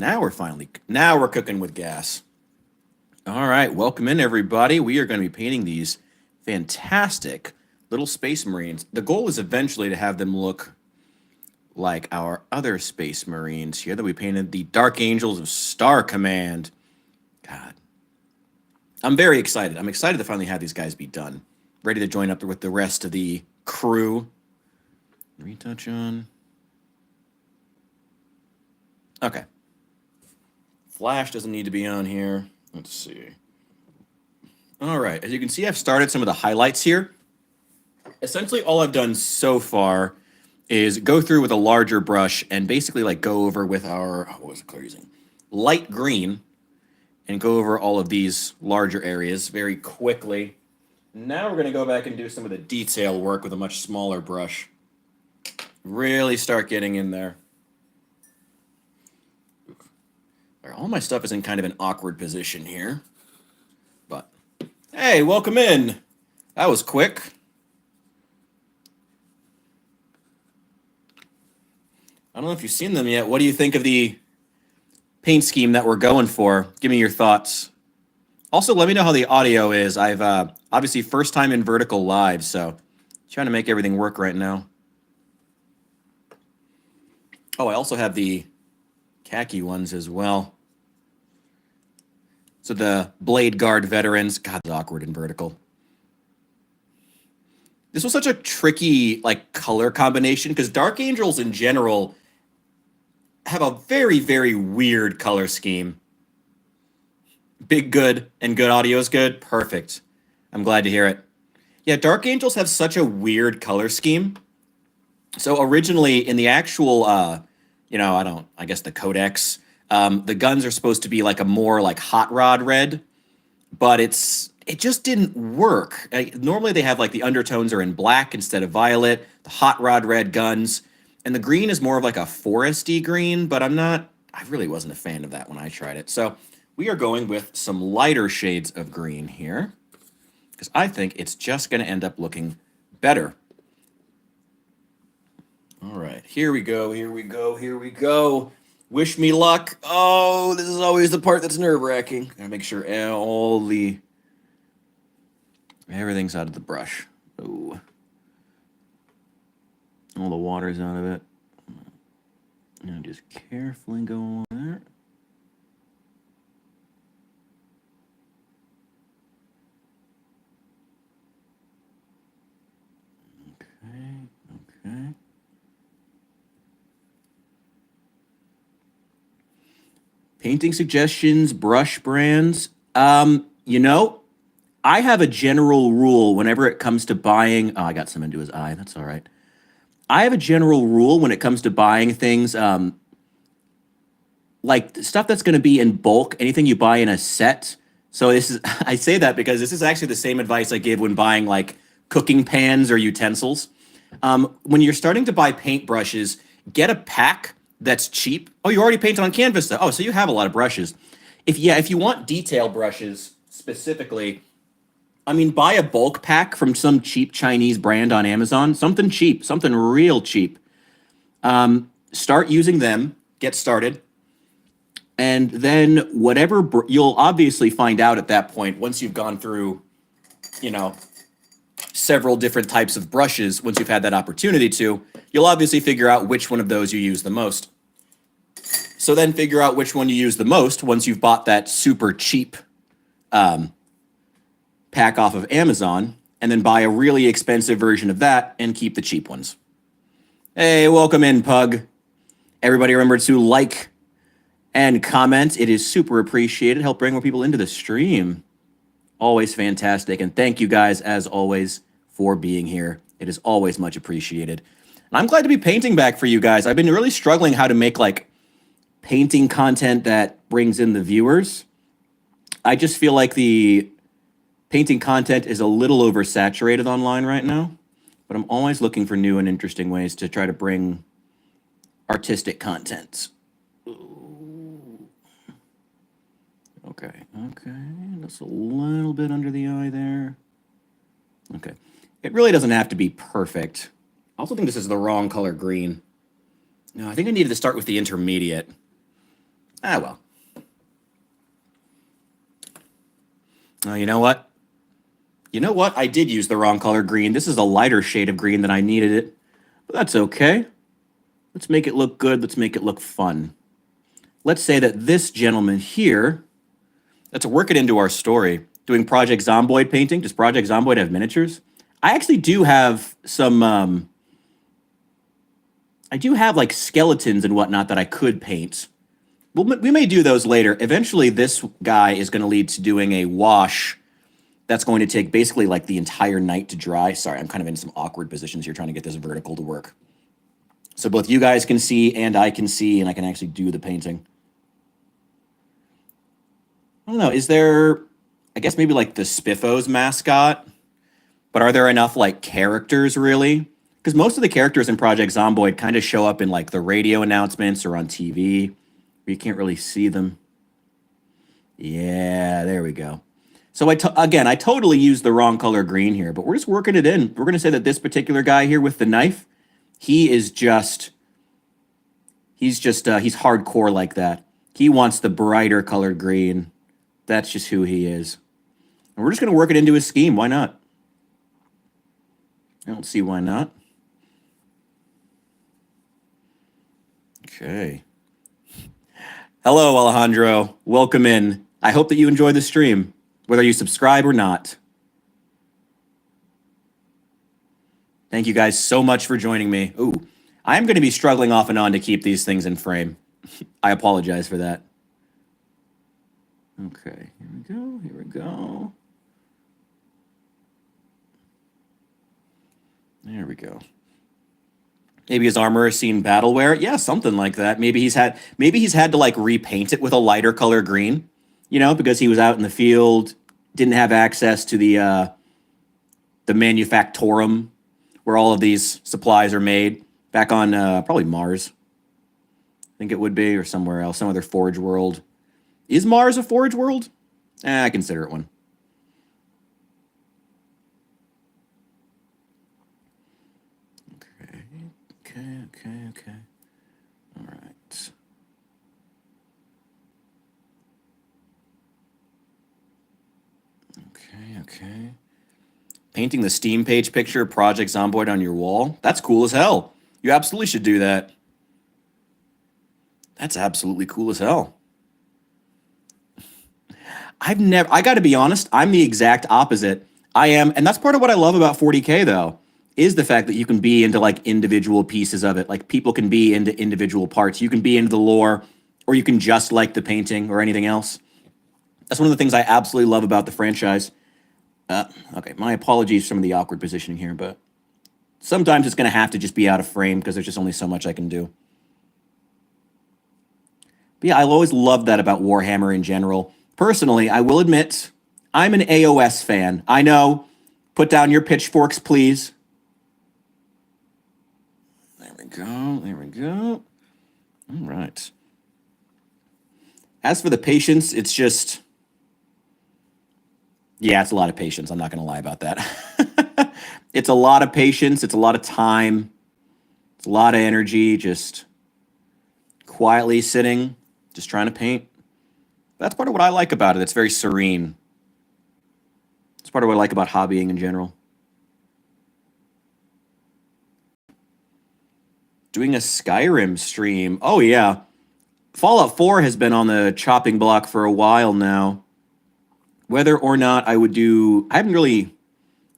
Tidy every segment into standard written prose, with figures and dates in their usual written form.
Now we're cooking with gas. All right, welcome in everybody. We are going to be painting these fantastic little space marines. The goal is eventually to have them look like our other space marines here that we painted, the Dark Angels of Star Command. God, I'm very excited. I'm excited to finally have these guys be done, ready to join up with the rest of the crew. Retouch on. Okay. Flash doesn't need to be on here. Let's see. All right, as you can see, I've started some of the highlights here. Essentially, all I've done so far is go through with a larger brush and basically like go over with our, what was the color using? Light green, and go over all of these larger areas very quickly. Now we're going to go back and do some of the detail work with a much smaller brush. Really start getting in there. All my stuff is in kind of an awkward position here. But, hey, welcome in. That was quick. I don't know if you've seen them yet. What do you think of the paint scheme that we're going for? Give me your thoughts. Also, let me know how the audio is. I've obviously first time in Vertical Live, so trying to make everything work right now. Oh, I also have the khaki ones as well. So the Blade Guard veterans. God, it's awkward in Vertical. This was such a tricky like color combination because Dark Angels in general have a very, very weird color scheme. Big good and good audio is good. Perfect. I'm glad to hear it. Yeah, Dark Angels have such a weird color scheme. So originally in the actual, I guess the codex, the guns are supposed to be like a more like hot rod red, but it just didn't work. Normally they have like the undertones are in black instead of violet, the hot rod red guns, and the green is more of like a foresty green, but I really wasn't a fan of that when I tried it. So we are going with some lighter shades of green here because I think it's just going to end up looking better. All right, here we go, here we go, here we go. Wish me luck. Oh, this is always the part that's nerve-wracking. Gotta make sure everything's out of the brush. Oh, all the water's out of it. Now just carefully go on there. Okay. Painting suggestions, brush brands. I have a general rule whenever it comes to buying. Oh, I got some into his eye. That's all right. I have a general rule when it comes to buying things, like stuff that's going to be in bulk, anything you buy in a set. So I say that because this is actually the same advice I give when buying like cooking pans or utensils. When you're starting to buy paint brushes, get a pack that's cheap. Oh, you already painted on canvas though. Oh, so you have a lot of brushes. If you want detail brushes specifically, buy a bulk pack from some cheap Chinese brand on Amazon. Something cheap, something real cheap. Start using them, get started. And then you'll obviously find out at that point, once you've gone through, several different types of brushes, once you've had that opportunity to, you'll obviously figure out which one of those you use the most. So then figure out which one you use the most once you've bought that super cheap pack off of Amazon, and then buy a really expensive version of that and keep the cheap ones. Hey, welcome in, Pug. Everybody remember to like and comment. It is super appreciated. Help bring more people into the stream. Always fantastic. And thank you guys, as always, for being here. It is always much appreciated. And I'm glad to be painting back for you guys. I've been really struggling how to make like painting content that brings in the viewers. I just feel like the painting content is a little oversaturated online right now, but I'm always looking for new and interesting ways to try to bring artistic content. Okay, that's a little bit under the eye there. Okay, it really doesn't have to be perfect. I also think this is the wrong color green. No, I think I needed to start with the intermediate. Ah, well. Oh, you know what? You know what? I did use the wrong color green. This is a lighter shade of green than I needed it. But that's okay. Let's make it look good. Let's make it look fun. Let's say that this gentleman here, let's work it into our story. Doing Project Zomboid painting. Does Project Zomboid have miniatures? I actually do have some, I do have like skeletons and whatnot that I could paint. We may do those later. Eventually, this guy is going to lead to doing a wash that's going to take basically like the entire night to dry. Sorry, I'm kind of in some awkward positions here trying to get this vertical to work. So both you guys can see and I can see, and I can actually do the painting. I don't know. Is there, I guess maybe like the Spiffos mascot, but are there enough like characters really? Because most of the characters in Project Zomboid kind of show up in like the radio announcements or on TV, where you can't really see them. Yeah, there we go. So again, I totally used the wrong color green here, but we're just working it in. We're going to say that this particular guy here with the knife, he's hardcore like that. He wants the brighter colored green. That's just who he is. And we're just going to work it into his scheme. Why not? I don't see why not. Okay. Hello, Alejandro. Welcome in. I hope that you enjoy the stream, whether you subscribe or not. Thank you guys so much for joining me. Ooh, I'm going to be struggling off and on to keep these things in frame. I apologize for that. Okay, here we go, here we go. There we go. Maybe his armor has seen battle wear. Yeah, something like that. Maybe he's had to like repaint it with a lighter color green, you know, because he was out in the field, didn't have access to the manufactorum where all of these supplies are made back on probably Mars. I think it would be, or somewhere else, some other Forge world. Is Mars a Forge world? I consider it one. Okay. All right. Okay. Painting the Steam page picture of Project Zomboid on your wall. That's cool as hell. You absolutely should do that. That's absolutely cool as hell. I got to be honest, I'm the exact opposite. I am, and that's part of what I love about 40K though, is the fact that you can be into like individual pieces of it. Like people can be into individual parts. You can be into the lore, or you can just like the painting or anything else. That's one of the things I absolutely love about the franchise. Okay, my apologies for some of the awkward positioning here, but sometimes it's going to have to just be out of frame because there's just only so much I can do. But yeah, I always loved that about Warhammer in general. Personally, I will admit, I'm an AOS fan. I know. Put down your pitchforks, please. There we go. All right. As for the patience, it's just... Yeah, it's a lot of patience. I'm not going to lie about that. It's a lot of patience. It's a lot of time. It's a lot of energy, just quietly sitting, just trying to paint. That's part of what I like about it. It's very serene. It's part of what I like about hobbying in general. Doing a Skyrim stream. Oh, yeah. Fallout 4 has been on the chopping block for a while now. Whether or not I would do... I haven't really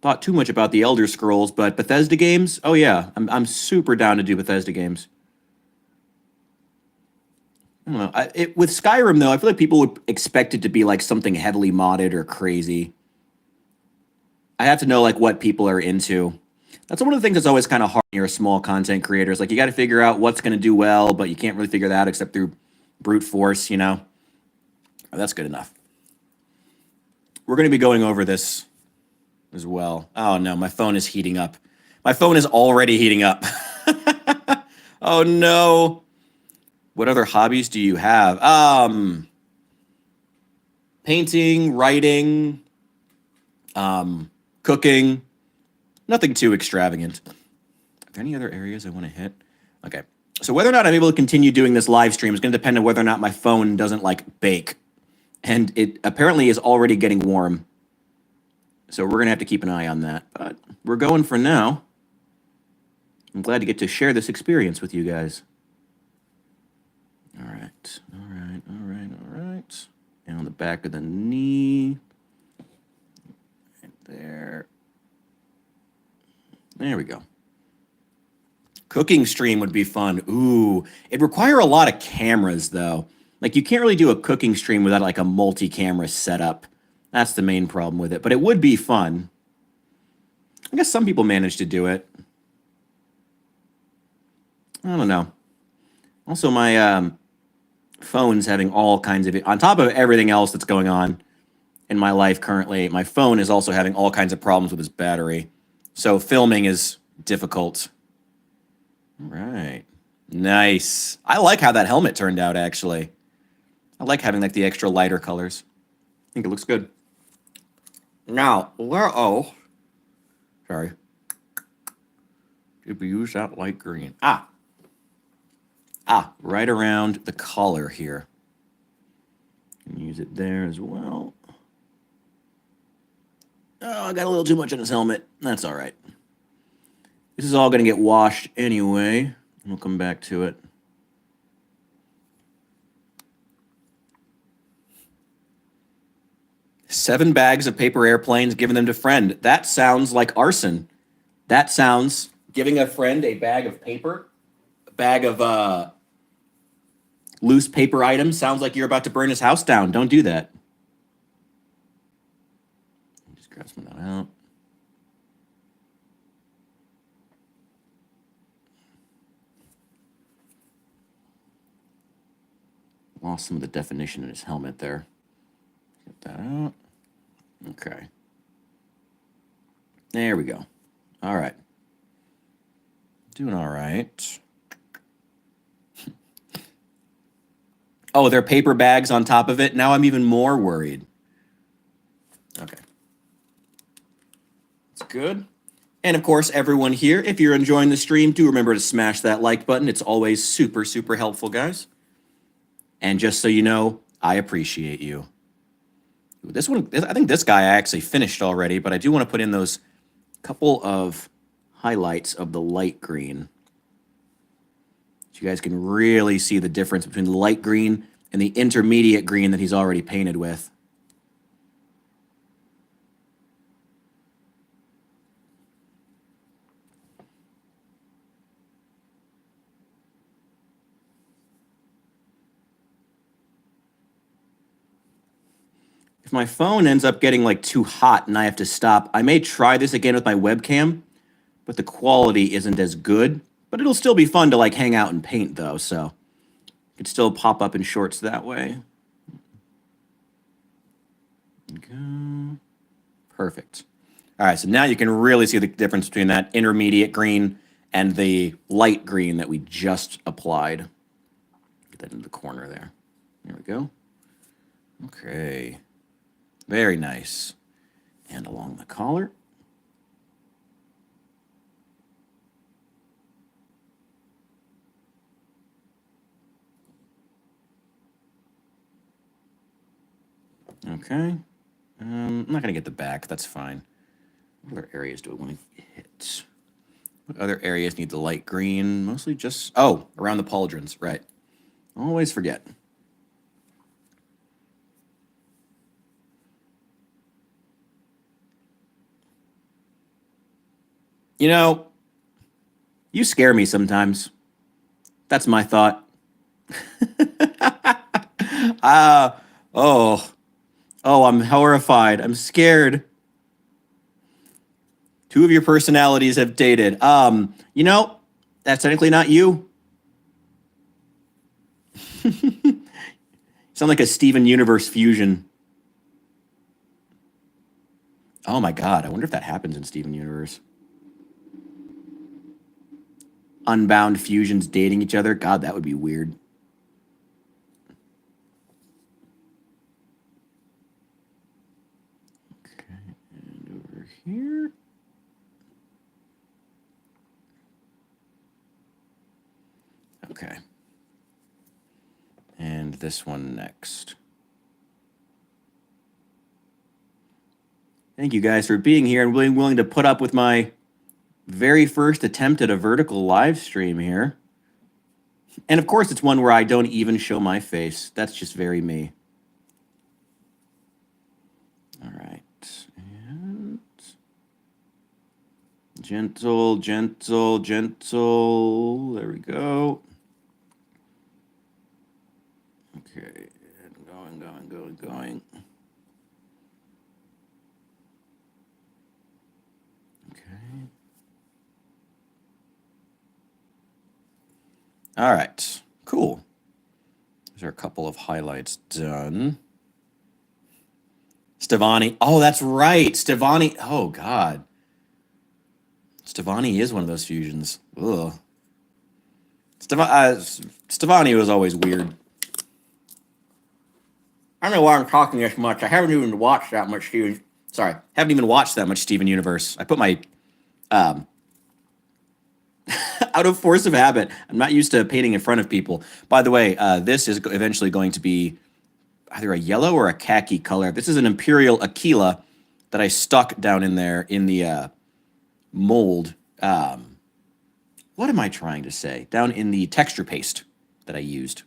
thought too much about the Elder Scrolls, but Bethesda games? Oh, yeah. I'm super down to do Bethesda games. I don't know. With Skyrim, though, I feel like people would expect it to be like something heavily modded or crazy. I have to know like what people are into. That's one of the things that's always kind of hard when you're a small content creator. Is like you got to figure out what's going to do well, but you can't really figure that out except through brute force, you know? Oh, that's good enough. We're going to be going over this as well. Oh, no, my phone is heating up. My phone is already heating up. Oh, no. What other hobbies do you have? Painting, writing, cooking. Nothing too extravagant. Are there any other areas I want to hit? Okay. So whether or not I'm able to continue doing this live stream is going to depend on whether or not my phone doesn't like bake. And it apparently is already getting warm. So we're going to have to keep an eye on that. But we're going for now. I'm glad to get to share this experience with you guys. All right, all right, all right, all right. And on the back of the knee. Right there. There we go. Cooking stream would be fun. Ooh, it'd require a lot of cameras, though. Like, you can't really do a cooking stream without, like, a multi-camera setup. That's the main problem with it. But it would be fun. I guess some people manage to do it. I don't know. Also, my phone's having all kinds of... On top of everything else that's going on in my life currently, my phone is also having all kinds of problems with its battery. So filming is difficult. All right. Nice. I like how that helmet turned out, actually. I like having, like, the extra lighter colors. I think it looks good. Now, where... Oh. Sorry. Did we use that light green? Right around the collar here. Can use it there as well. Oh, I got a little too much on his helmet. That's all right. This is all going to get washed anyway. We'll come back to it. Seven bags of paper airplanes, giving them to friend. That sounds like arson. That sounds giving a friend a bag of paper, a bag of loose paper items. Sounds like you're about to burn his house down. Don't do that. Just grab some of that out. Lost some of the definition in his helmet there. Get that out. Okay. There we go. All right. Doing all right. Oh, there are paper bags on top of it. Now I'm even more worried. Okay. That's good. And of course, everyone here, if you're enjoying the stream, do remember to smash that like button. It's always super, super helpful, guys. And just so you know, I appreciate you. This one, I think this guy I actually finished already, but I do want to put in those couple of highlights of the light green. So you guys can really see the difference between the light green and the intermediate green that he's already painted with. If my phone ends up getting like too hot and I have to stop, I may try this again with my webcam, but the quality isn't as good. But it'll still be fun to like hang out and paint though, so it could still pop up in shorts that way. Go. Perfect. All right, so now you can really see the difference between that intermediate green and the light green that we just applied. Get that into the corner there. There we go. Okay. Very nice. And along the collar. Okay. I'm not going to get the back. That's fine. What other areas do I want to hit? What other areas need the light green? Mostly just... Oh, around the pauldrons. Right. Always forget. You know, you scare me sometimes. That's my thought. Oh, I'm horrified. I'm scared. Two of your personalities have dated. You know, that's technically not you. Sound like a Steven Universe fusion. Oh my god, I wonder if that happens in Steven Universe. Unbound fusions dating each other. God, that would be weird. Okay, and over here. this one next. Thank you guys for being here and being willing to put up with my very first attempt at a vertical live stream here. And of course, it's one where I don't even show my face. That's just very me. All right. And gentle, gentle, gentle. There we go. Okay. Going, going, going, going. Okay. All right. Cool. These are a couple of highlights done. Stevani. Oh, that's right. Stevani. Oh, God. Stevani is one of those fusions. Ugh. Stevani was always weird. I don't know why I'm talking this much. I haven't even watched that much Steven. Sorry, haven't even watched that much Steven Universe. I put my out of force of habit. I'm not used to painting in front of people. By the way, this is eventually going to be either a yellow or a khaki color. This is an Imperial Aquila that I stuck down in there in the mold. What am I trying to say? Down in the texture paste that I used.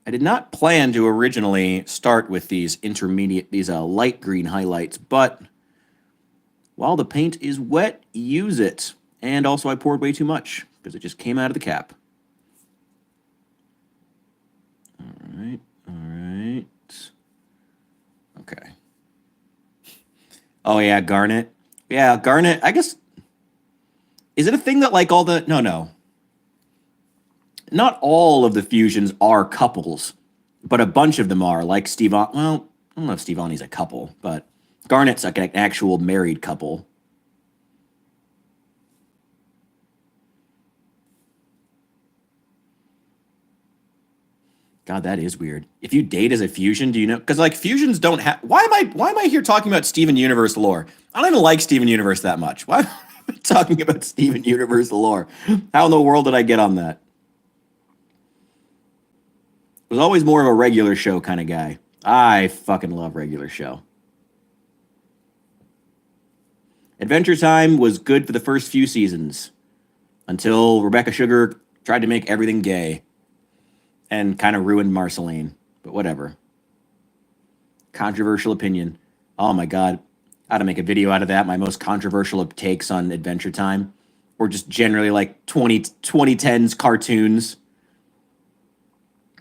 I did not plan to originally start with these light green highlights, but while the paint is wet, use it. And also I poured way too much because it just came out of the cap. All right, all right. Okay. Oh yeah, Garnet. Yeah, Garnet, I guess, is it a thing that like all the, no. Not all of the fusions are couples, but a bunch of them are, like Stevon. Well, I don't know if Stevani's a couple, but Garnet's like an actual married couple. God, that is weird. If you date as a fusion, do you know? Because like fusions don't have. Why am I here talking about Steven Universe lore? I don't even like Steven Universe that much. Why am I talking about Steven Universe lore? How in the world did I get on that? Was always more of a regular show kind of guy. I fucking love regular show. Adventure Time was good for the first few seasons until Rebecca Sugar tried to make everything gay and kind of ruined Marceline, but whatever. Controversial opinion. Oh my God. I had to make a video out of that. My most controversial takes on Adventure Time, or just generally like 2010s cartoons.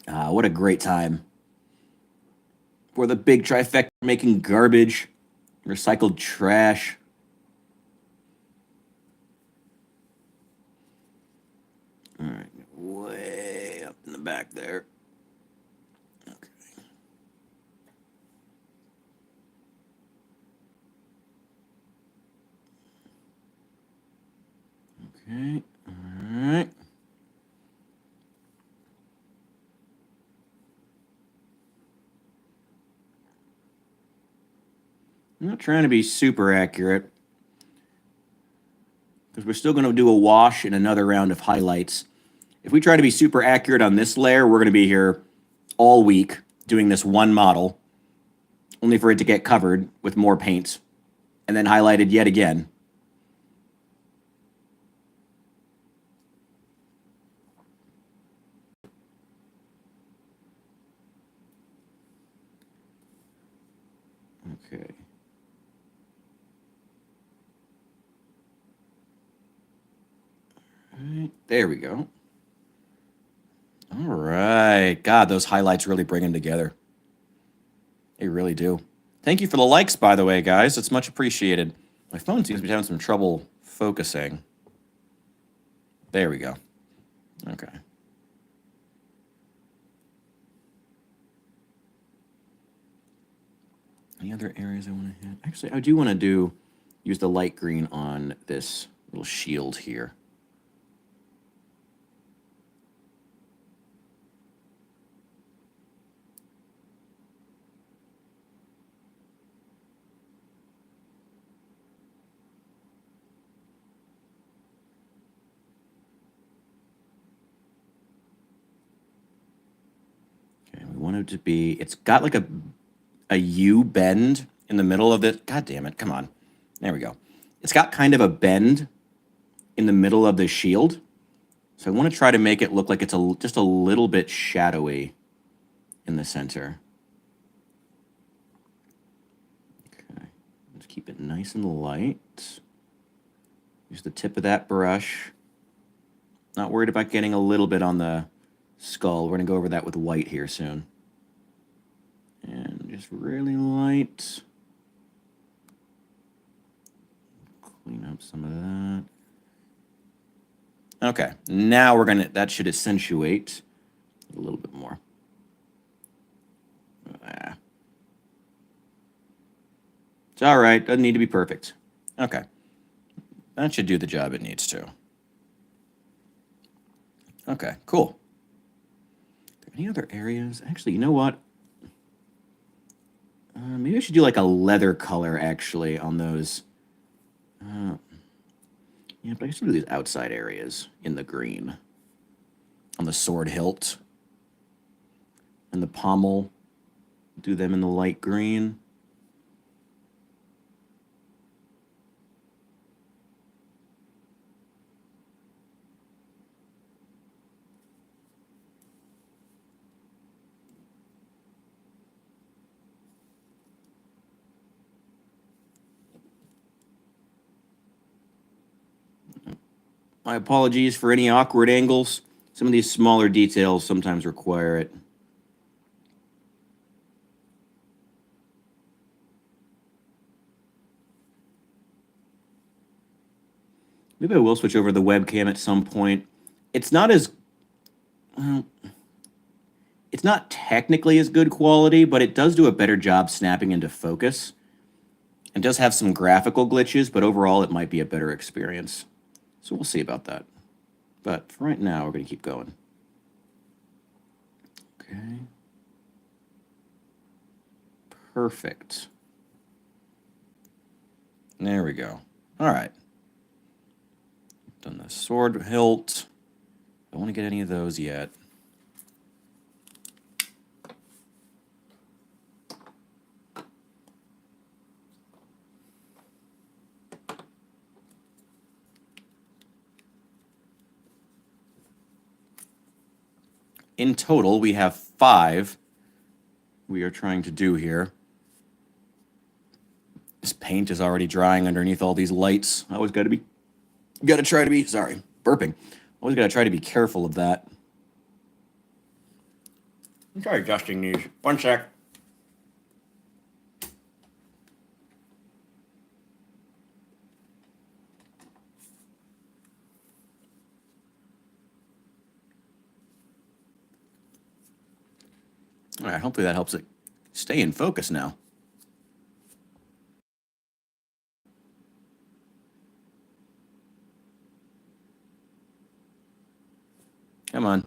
What a great time. For the big trifecta, making garbage, recycled trash. All right, way up in the back there. Okay. Okay, all right. I'm not trying to be super accurate because we're still going to do a wash and another round of highlights. If we try to be super accurate on this layer, we're going to be here all week doing this one model, only for it to get covered with more paints and then highlighted yet again. Okay. All right, there we go. All right. God, those highlights really bring them together. They really do. Thank you for the likes, by the way, guys. It's much appreciated. My phone seems to be having some trouble focusing. There we go. Okay. Any other areas I want to hit? Actually, I do want to use the light green on this little shield here. want it to be, it's got like a U bend in the middle of it. God damn it, come on. There we go. It's got kind of a bend in the middle of the shield. So I want to try to make it look like it's just a little bit shadowy in the center. Okay, let's keep it nice and light. Use the tip of that brush. Not worried about getting a little bit on the skull. We're going to go over that with white here soon. And just really light. Clean up some of that. Okay, now we're going to, that should accentuate a little bit more. It's all right, doesn't need to be perfect. Okay, that should do the job it needs to. Okay, cool. Any other areas? Actually, you know what? Maybe I should do like a leather color, actually, on those. Yeah, but I guess do these outside areas in the green. On the sword hilt. And the pommel. Do them in the light green. My apologies for any awkward angles. Some of these smaller details sometimes require it. Maybe I will switch over to the webcam at some point. It's not as... Well, it's not technically as good quality, but it does do a better job snapping into focus. It does have some graphical glitches, but overall it might be a better experience. So we'll see about that. But for right now, we're going to keep going. Okay. Perfect. There we go. All right. Done the sword hilt. Don't want to get any of those yet. In total, we have 5 we are trying to do here. This paint is already drying underneath all these lights. I always got to try to be, sorry, burping. Always got to try to be careful of that. I'm trying adjusting these. One sec. All right, hopefully that helps it stay in focus now. Come on.